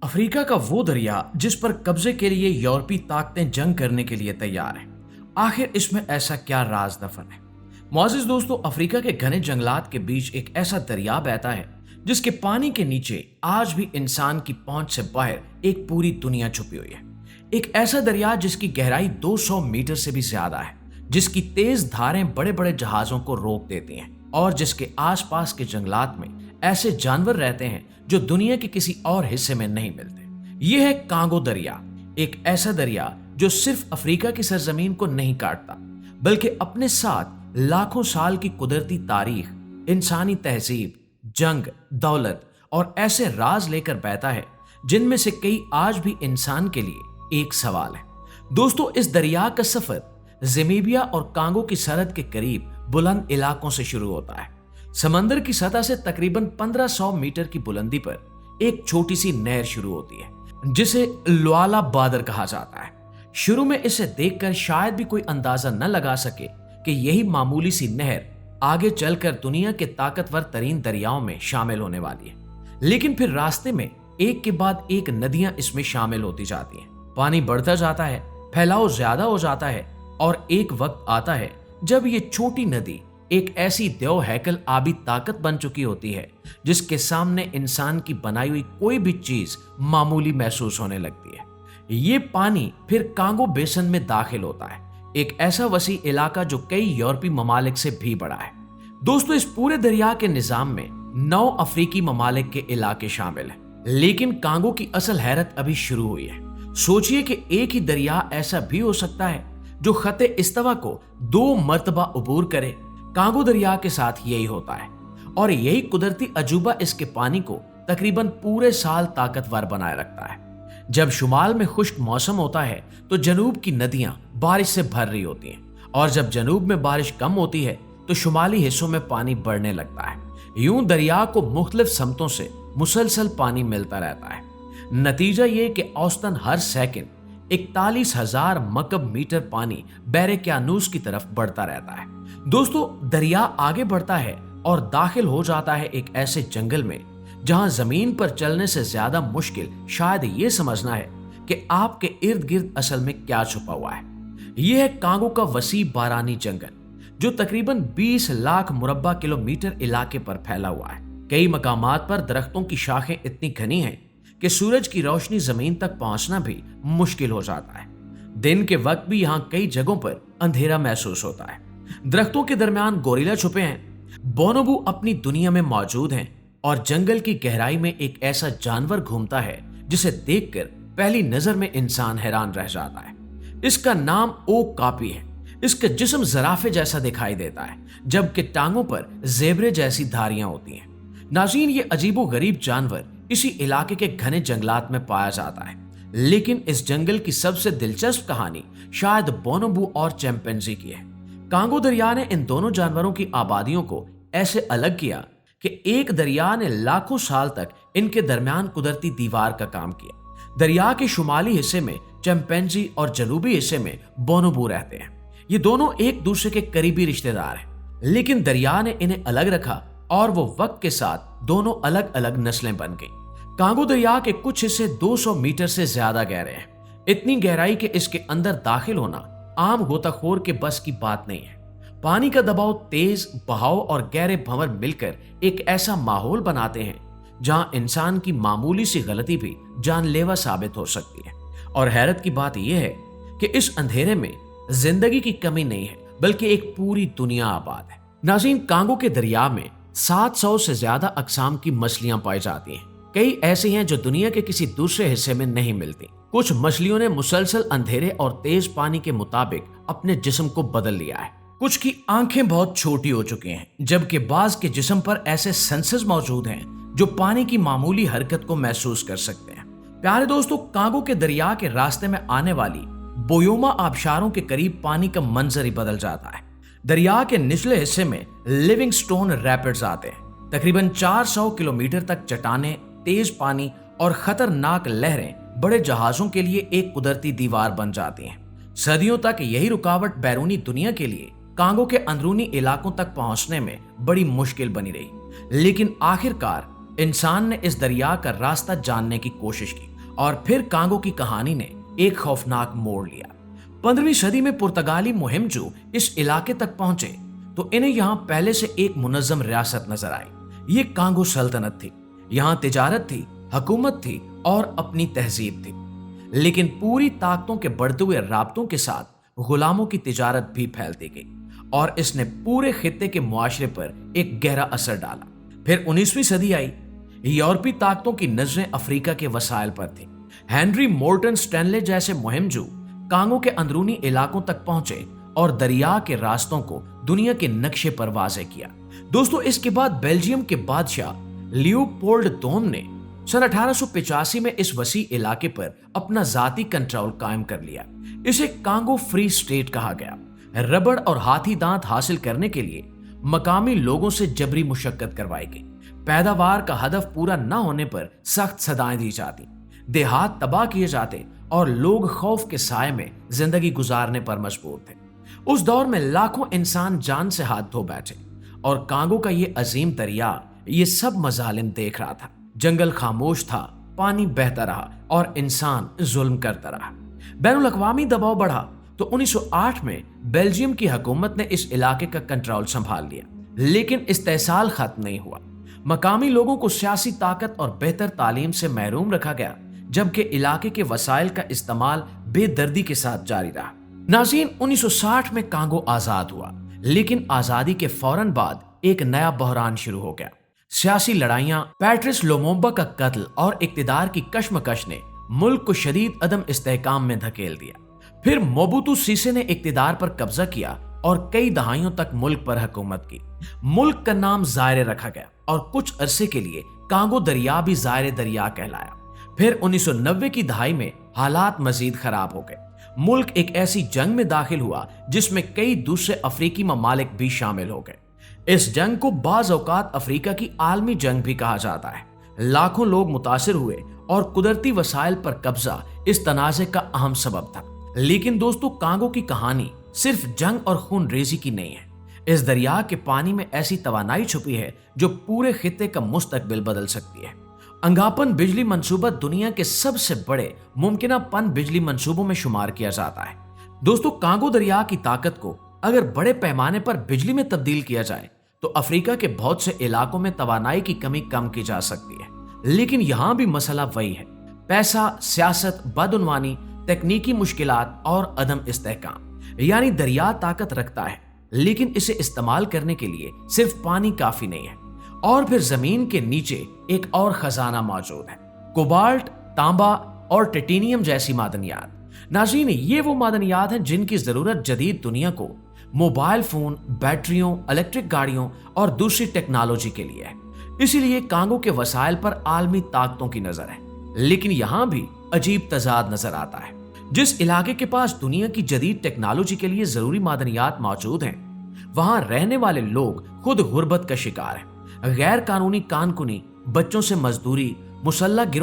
Africa का वो दरिया जिस पर कब्जे के लिए यूरोपीय ताकतें जंग करने के लिए तैयार हैं, आखिर इसमें ऐसा क्या राज दफन है? मोअज़्ज़िज़ दोस्तों, अफ्रीका के घने जंगलात के बीच एक ऐसा दरिया बहता है जिसके पानी के नीचे आज भी इंसान की पहुंच से बाहर एक पूरी दुनिया छुपी हुई है। एक ऐसा दरिया जिसकी गहराई 200 मीटर से भी ज्यादा है, जिसकी तेज धारें बड़े बड़े जहाजों को रोक देती हैं और जिसके आसपास के जंगलात में ऐसे जानवर रहते हैं जो दुनिया के किसी और हिस्से में नहीं मिलते। यह है कांगो दरिया, एक ऐसा दरिया जो सिर्फ अफ्रीका की सरजमीन को नहीं काटता, बल्कि अपने साथ लाखों साल की कुदरती तारीख, इंसानी तहजीब, जंग, दौलत और ऐसे राज लेकर बहता है जिनमें से कई आज भी इंसान के लिए एक सवाल है। दोस्तों, इस दरिया का सफर ज़मीबिया और कांगो की सरहद के करीब बुलंद इलाकों से शुरू होता है। समंदर की सतह से तकरीबन 1500 मीटर की बुलंदी पर एक छोटी सी नहर शुरू होती है जिसे ल्वाला बादर कहा जाता है। शुरू में इसे देखकर शायद भी कोई अंदाजा न लगा सके कि यही मामूली सी नहर आगे चलकर दुनिया के ताकतवर तरीन दरियाओं में शामिल होने वाली है। लेकिन फिर रास्ते में एक के बाद एक नदियां इसमें शामिल होती जाती हैं। पानी बढ़ता जाता है, फैलाव ज्यादा हो जाता है और एक वक्त आता है जब ये छोटी नदी एक ऐसी देव हैकल आबी ताकत बन चुकी होती है जिसके सामने इंसान की बनाई हुई कोई भी चीज मामूली महसूस होने लगती है। ये पानी फिर कांगो बेसन में दाखिल होता है, एक ऐसा वसी इलाका जो कई यूरोपीय ममालिक से भी बड़ा है। दोस्तों, इस पूरे दरिया के निजाम में 9 अफ्रीकी ममालिक के इलाके शामिल हैं, लेकिन कांगो की असल हैरत अभी शुरू हुई है। सोचिए कि एक ही दरिया ऐसा भी हो सकता है जो खते इस्तवा को 2 मर्तबा अबूर करे। कांगो दरिया के साथ यही होता है और यही कुदरती अजूबा इसके पानी को तकरीबन पूरे साल ताकतवर बनाए रखता है। जब शुमाल में खुश्क मौसम होता है तो जनूब की नदियां बारिश से भर रही होती हैं और जब जनूब में बारिश कम होती है तो शुमाली हिस्सों में पानी बढ़ने लगता है। यूं दरिया को मुख्तलिफ समतों से मुसलसल पानी मिलता रहता है। नतीजा ये कि औसतन हर सेकंड 41,000 मकब मीटर पानी बैर-ए-क्यानूस की तरफ बढ़ता रहता है। दोस्तों, दरिया आगे बढ़ता है और दाखिल हो जाता है एक ऐसे जंगल में जहां जमीन पर चलने से ज्यादा मुश्किल शायद ये समझना है कि आपके इर्द गिर्द असल में क्या छुपा हुआ है। यह है कांगो का वसी बारानी जंगल जो तकरीबन 20 लाख मुरब्बा किलोमीटर इलाके पर फैला हुआ है। कई मकामात पर दरख्तों की शाखें इतनी घनी हैं कि सूरज की रोशनी जमीन तक पहुंचना भी मुश्किल हो जाता है। दिन के वक्त भी यहाँ कई जगहों पर अंधेरा महसूस होता है। दरख्तों के दरमियान गोरिल्ला छुपे हैं, बोनोबो अपनी दुनिया में मौजूद हैं और जंगल की गहराई में एक ऐसा जानवर घूमता है जिसे देखकर पहली नजर में इंसान हैरान रह जाता है। इसका नाम ओक कापी है। इसका जिस्म जराफे जैसा दिखाई देता है जबकि टांगों पर जेबरे जैसी धारियां होती हैं। नाज़रीन, ये अजीबो गरीब जानवर इसी इलाके के घने जंगलात में पाया जाता है, लेकिन इस जंगल की सबसे दिलचस्प कहानी शायद बोनोबो और चिंपैंजी की है। कांगो दरिया ने इन दोनों जानवरों की आबादियों को ऐसे अलग किया कि एक दरिया ने लाखों साल तक इनके दरमियान कुदरती दीवार का काम किया। दरिया के शुमाली हिस्से में चिंपैंजी और जनूबी हिस्से में बोनोबो रहते हैं। ये दोनों एक दूसरे के करीबी रिश्तेदार हैं, लेकिन दरिया ने इन्हें अलग रखा और वो वक्त के साथ दोनों अलग अलग नस्लें बन गईं। कांगो दरिया के कुछ हिस्से 200 मीटर से ज्यादा गहरे हैं, इतनी गहराई कि इसके अंदर दाखिल होना आम गोताखोर के बस की बात नहीं है। पानी का दबाव, तेज बहाव और गहरे भंवर मिलकर एक ऐसा माहौल बनाते हैं जहां इंसान की मामूली सी गलती भी जानलेवा साबित हो सकती है। और हैरत की बात यह है कि इस अंधेरे में जिंदगी की कमी नहीं है, बल्कि एक पूरी दुनिया आबाद है। नाज़रीन, कांगो के दरिया में 700 से ज्यादा अकसाम की मछलियां पाई जाती हैं। कई ऐसी हैं जो दुनिया के किसी दूसरे हिस्से में नहीं मिलती। कुछ मछलियों ने मुसलसल अंधेरे और तेज पानी के मुताबिक अपने जिस्म को बदल लिया है। कुछ की आंखें बहुत छोटी हो चुकी हैं, जबकि बाज के जिस्म पर ऐसे सेंसर्स मौजूद हैं जो पानी की मामूली हरकत को महसूस कर सकते हैं। प्यारे दोस्तों, कांगो के दरिया के रास्ते में आने वाली बोयोमा आबशारों के करीब पानी का मंजर ही बदल जाता है। दरिया के निचले हिस्से में लिविंगस्टोन रैपिड्स आते हैं। तकरीबन 400 किलोमीटर तक चट्टानें, तेज पानी और खतरनाक लहरें बड़े जहाजों के लिए एक कुदरती दीवार बन जाती हैं। सदियों तक यही रुकावट बैरूनी दुनिया के लिए कांगो के अंदरूनी इलाकों तक पहुंचने में बड़ी मुश्किल बनी रही। लेकिन आखिरकार इंसान ने इस दरिया का रास्ता जानने की कोशिश की और फिर कांगो की कहानी ने एक खौफनाक मोड़ लिया। 15वीं सदी में पुर्तगाली मुहिम जो इस इलाके तक पहुंचे तो इन्हें यहां पहले से एक मुनज्जम रियासत नजर आई। ये कांगो सल्तनत थी। यहां तिजारत थी, हुकूमत थी और अपनी तहजीब थी। लेकिन पूरी ताकतों के बढ़ते हुए राब्तों के साथ गुलामों की तिजारत भी फैलती गई और इसने पूरे खित्ते के मुआशरे पर एक गहरा असर डाला। फिर 19वीं सदी आई। यूरोपीय ताकतों की नजरें अफ्रीका के वसाइल पर थी। हेनरी मोर्टन स्टैनले जैसे मुहिमजू कांगो के अंदरूनी इलाकों तक पहुंचे और दरिया के रास्तों को दुनिया के नक्शे पर वाज़े किया। दोस्तों, इसके बाद बेल्जियम के बादशाह लियोपोल्ड दोम ने सन 1885 में इस वसी इलाके पर अपना जाती कंट्रोल कायम कर लिया। इसे कांगो फ्री स्टेट कहा गया। रबड़ और हाथी दांत हासिल करने के लिए मकामी लोगों से जबरी मुशक्कत करवाई गई। पैदावार का हदफ पूरा न होने पर सख्त सजाएं दी जाती, देहात तबाह किए जाते और लोग खौफ के साए में जिंदगी गुजारने पर मजबूर थे। उस दौर में लाखों इंसान जान से हाथ धो बैठे और कांगो का ये अजीम दरिया ये सब मजालिम देख रहा था। जंगल खामोश था, पानी बहता रहा और इंसान जुल्म करता रहा। बैनुल अक़वामी दबाव बढ़ा तो 1908 में बेल्जियम की हुकूमत ने इस इलाके का कंट्रोल संभाल लिया। लेकिन इस्तेसाल खत्म नहीं हुआ। मकामी लोगों को सियासी ताकत और बेहतर तालीम से महरूम रखा गया, जबकि इलाके के वसाइल का इस्तेमाल बेदर्दी के साथ जारी रहा। नाज़रीन, 1960 में कांगो आजाद हुआ, लेकिन आजादी के फौरन बाद एक नया बहरान शुरू हो गया। सियासी लड़ाइयां, पैट्रिस लुमुम्बा का कत्ल और इक्तिदार की कशमकश ने मुल्क को शदीद अदम इस्तेहकाम में धकेल दिया। फिर मोबुतु सीसे ने इक्तिदार पर कब्जा किया और कई दहाइयों तक मुल्क पर हुकूमत की। मुल्क का नाम ज़ायरे रखा गया और कुछ अरसे के लिए कांगो दरिया भी ज़ायरे दरिया कहलाया। फिर 1990 की दहाई में हालात मजीद खराब हो गए। मुल्क एक ऐसी जंग में दाखिल हुआ जिसमें कई दूसरे अफ्रीकी ममालिक भी शामिल हो गए। इस जंग को बाज़ औकात अफ्रीका की आलमी जंग भी कहा जाता है। लाखों लोग मुतासिर हुए और कुदरती वसाइल पर कब्जा इस तनाज़े का अहम सबब था। लेकिन दोस्तों, कांगो की कहानी सिर्फ जंग और खून रेजी की नहीं है। इस दरिया के पानी में ऐसी तवानाई छुपी है जो पूरे खित्ते का मुस्तकबिल बदल सकती है। अंगापन बिजली मंसूबा दुनिया के सबसे बड़े मुमकिना पन बिजली मंसूबों में शुमार किया जाता है। दोस्तों, कांगो दरिया की ताकत को अगर बड़े पैमाने पर बिजली में तब्दील किया जाए तो अफ्रीका के बहुत से इलाकों में तवानाई की कमी कम की जा सकती है। लेकिन यहां भी मसला वही है, पैसा, सियासत, बदउनवानी, तकनीकी मुश्किलात और अदम इस्तेहकाम। यानी दरिया ताकत रखता है, लेकिन इसे इस्तेमाल करने के लिए सिर्फ पानी काफी नहीं है। और फिर जमीन के नीचे एक और खजाना मौजूद है, कोबाल्ट, तांबा और टिटेनियम जैसी मादनियात। नाज़रीन, ये वो मादनियात हैं जिनकी जरूरत जदीद दुनिया को मोबाइल फोन, बैटरियों, इलेक्ट्रिक गाड़ियों और दूसरी टेक्नोलॉजी के लिए है। इसीलिए कांगो के वसाइल पर आलमी ताकतों की नजर है। लेकिन यहां भी अजीब तजाद नजर आता है। जिस इलाके के पास दुनिया की जदीद टेक्नोलॉजी के लिए जरूरी मादनियात मौजूद हैं, वहां रहने वाले लोग खुद गुर्बत का शिकार हैं। गैर कानूनी कानकुनी, बच्चों से मजदूरी, मुसल्लह गिरोह